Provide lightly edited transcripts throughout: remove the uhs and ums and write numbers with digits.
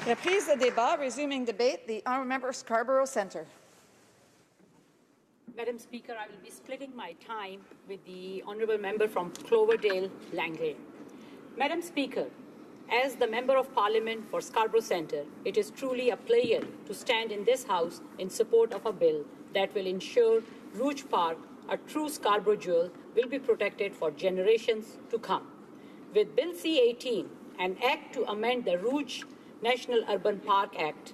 Reprise de débat, resuming debate, the honourable member Scarborough Centre. Madam Speaker, I will be splitting my time with the honourable member from Cloverdale, Langley. Madam Speaker, as the Member of Parliament for Scarborough Centre, it is truly a pleasure to stand in this House in support of a bill that will ensure Rouge Park, a true Scarborough jewel, will be protected for generations to come. With Bill C-18, an act to amend the Rouge National Urban Park Act,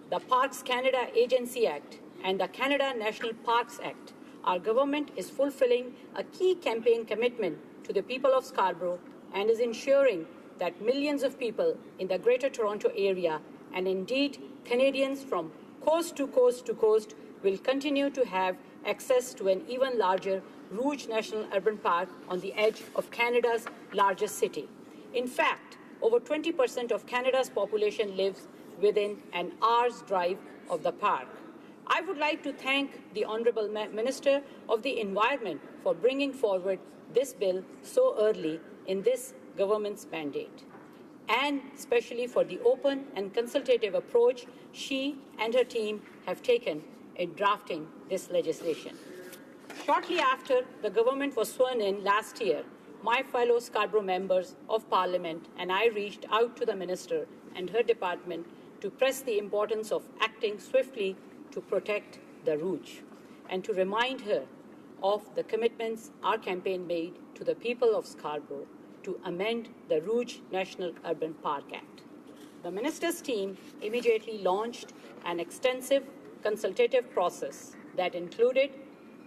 the Parks Canada Agency Act, and the Canada National Parks Act, our government is fulfilling a key campaign commitment to the people of Scarborough and is ensuring that millions of people in the Greater Toronto Area, and indeed Canadians from coast to coast to coast, will continue to have access to an even larger Rouge National Urban Park on the edge of Canada's largest city. In fact, over 20% of Canada's population lives within an hour's drive of the park. I would like to thank the Honourable Minister of the Environment for bringing forward this bill so early in this government's mandate, and especially for the open and consultative approach she and her team have taken in drafting this legislation. Shortly after the government was sworn in last year, my fellow Scarborough members of Parliament and I reached out to the Minister and her department to press the importance of acting swiftly to protect the Rouge and to remind her of the commitments our campaign made to the people of Scarborough to amend the Rouge National Urban Park Act. The Minister's team immediately launched an extensive consultative process that included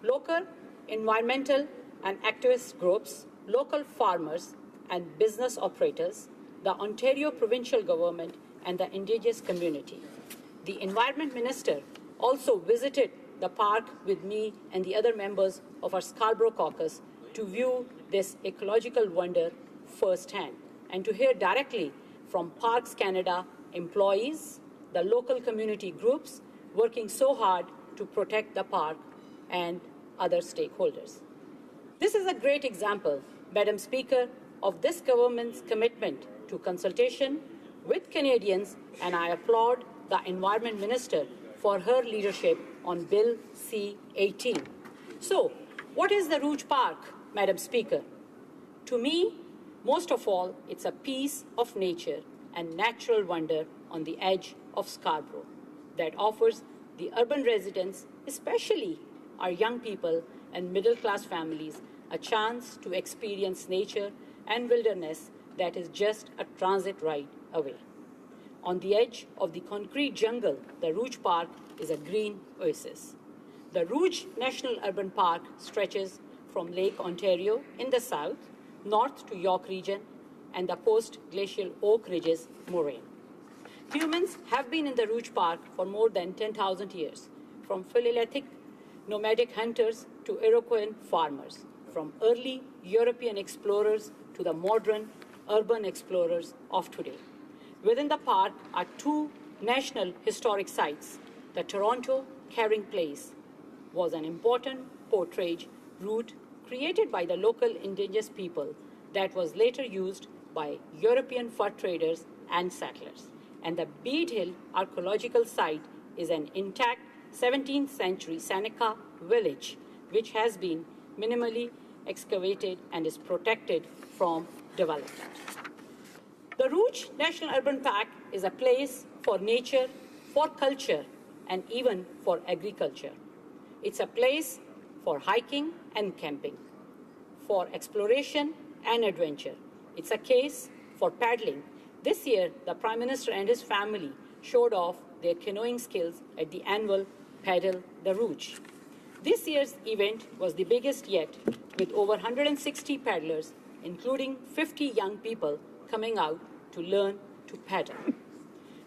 local environmental and activist groups, local farmers and business operators, the Ontario provincial government, and the Indigenous community. The Environment Minister also visited the park with me and the other members of our Scarborough caucus to view this ecological wonder firsthand and to hear directly from Parks Canada employees, the local community groups working so hard to protect the park, and other stakeholders. This is a great example, Madam Speaker, of this government's commitment to consultation with Canadians, and I applaud the Environment Minister for her leadership on Bill C-18. So, what is the Rouge Park, Madam Speaker? To me, most of all, it's a piece of nature and natural wonder on the edge of Scarborough that offers the urban residents, especially our young people and middle-class families, a chance to experience nature and wilderness that is just a transit ride away. On the edge of the concrete jungle, the Rouge Park is a green oasis. The Rouge National Urban Park stretches from Lake Ontario in the south, north to York Region, and the post-glacial Oak Ridges moraine. Humans have been in the Rouge Park for more than 10,000 years, from Paleolithic nomadic hunters to Iroquois farmers, from early European explorers to the modern urban explorers of today. Within the park are two national historic sites. The Toronto Carrying Place was an important portage route created by the local Indigenous people that was later used by European fur traders and settlers. And the Bead Hill archaeological site is an intact 17th century Seneca village, which has been minimally excavated and is protected from development. The Rouge National Urban Park is a place for nature, for culture, and even for agriculture. It's a place for hiking and camping, for exploration and adventure. It's a case for paddling. This year, the Prime Minister and his family showed off their canoeing skills at the annual Paddle the Rouge. This year's event was the biggest yet, with over 160 paddlers, including 50 young people, coming out to learn to paddle.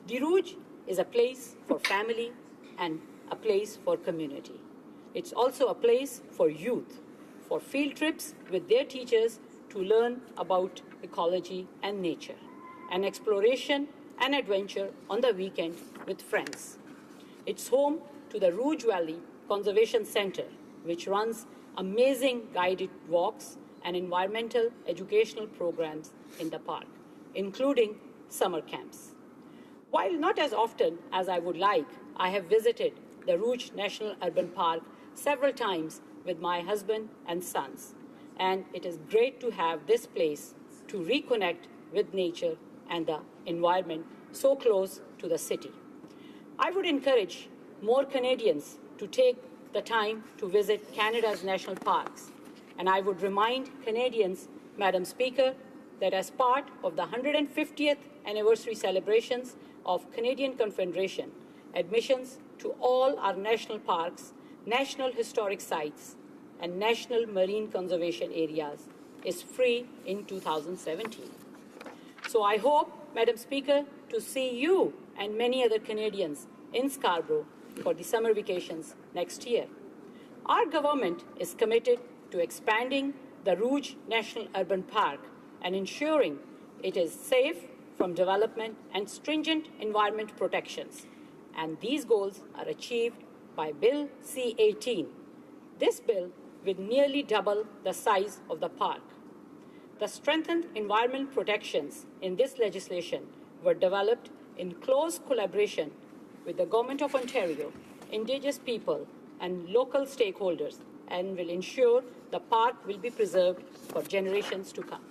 The Rouge is a place for family and a place for community. It's also a place for youth, for field trips with their teachers to learn about ecology and nature, and exploration and adventure on the weekend with friends. It's home to the Rouge Valley Conservation Center, which runs amazing guided walks and environmental educational programs in the park, including summer camps. While not as often as I would like, I have visited the Rouge National Urban Park several times with my husband and sons, and it is great to have this place to reconnect with nature and the environment so close to the city. I would encourage more Canadians to take the time to visit Canada's national parks, and I would remind Canadians, Madam Speaker, that as part of the 150th anniversary celebrations of Canadian Confederation, admissions to all our national parks, national historic sites, and national marine conservation areas is free in 2017. So I hope, Madam Speaker, to see you and many other Canadians in Scarborough for the summer vacations next year. Our government is committed to expanding the Rouge National Urban Park and ensuring it is safe from development and stringent environment protections. And these goals are achieved by Bill C-18. This bill will nearly double the size of the park. The strengthened environment protections in this legislation were developed in close collaboration with the Government of Ontario, Indigenous people, and local stakeholders, and will ensure the park will be preserved for generations to come.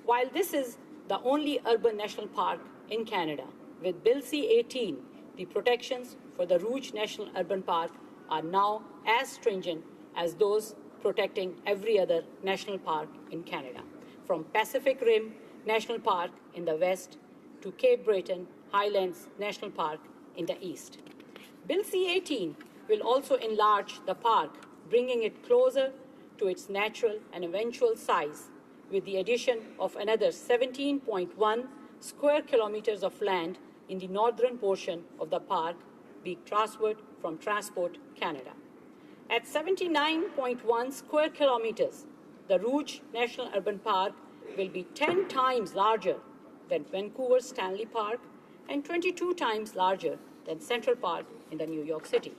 While this is the only urban national park in Canada, with Bill C-18, the protections for the Rouge National Urban Park are now as stringent as those protecting every other national park in Canada, from Pacific Rim National Park in the west to Cape Breton Highlands National Park in the east. Bill C-18 will also enlarge the park, bringing it closer to its natural and eventual size, with the addition of another 17.1 square kilometers of land in the northern portion of the park being transferred from Transport Canada. At 79.1 square kilometers, the Rouge National Urban Park will be 10 times larger than Vancouver's Stanley Park and 22 times larger than Central Park in the New York City.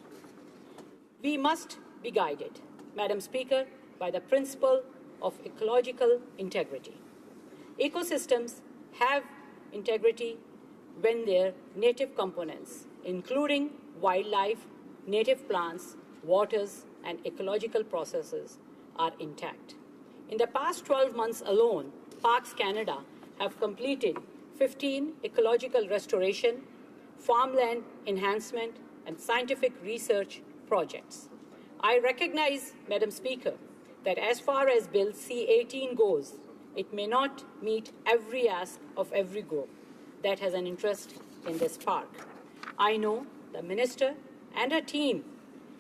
We must be guided, Madam Speaker, by the principle of ecological integrity. Ecosystems have integrity when their native components, including wildlife, native plants, waters, and ecological processes, are intact. In the past 12 months alone, Parks Canada have completed 15 ecological restoration, farmland enhancement, and scientific research projects. I recognize, Madam Speaker, that as far as Bill C-18 goes, it may not meet every ask of every group that has an interest in this park. I know the Minister and her team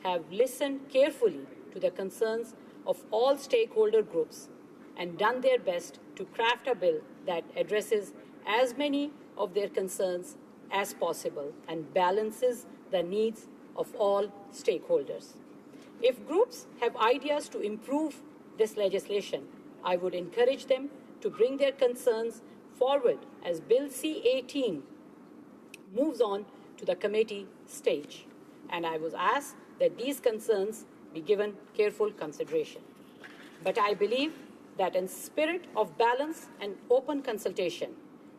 have listened carefully to the concerns of all stakeholder groups and done their best to craft a bill that addresses as many of their concerns as possible and balances the needs of all stakeholders. If groups have ideas to improve this legislation, I would encourage them to bring their concerns forward as Bill C-18 moves on to the committee stage. And I was asked that these concerns be given careful consideration. But I believe that in spirit of balance and open consultation,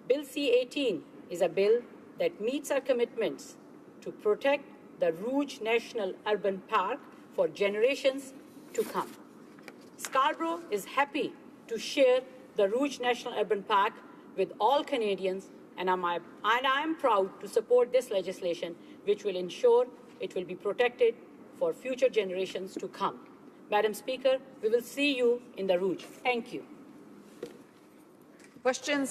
Bill C-18 is a bill that meets our commitments to protect the Rouge National Urban Park for generations to come. Scarborough is happy to share the Rouge National Urban Park with all Canadians, and I am proud to support this legislation, which will ensure it will be protected for future generations to come. Madam Speaker, we will see you in the Rouge. Thank you. Questions?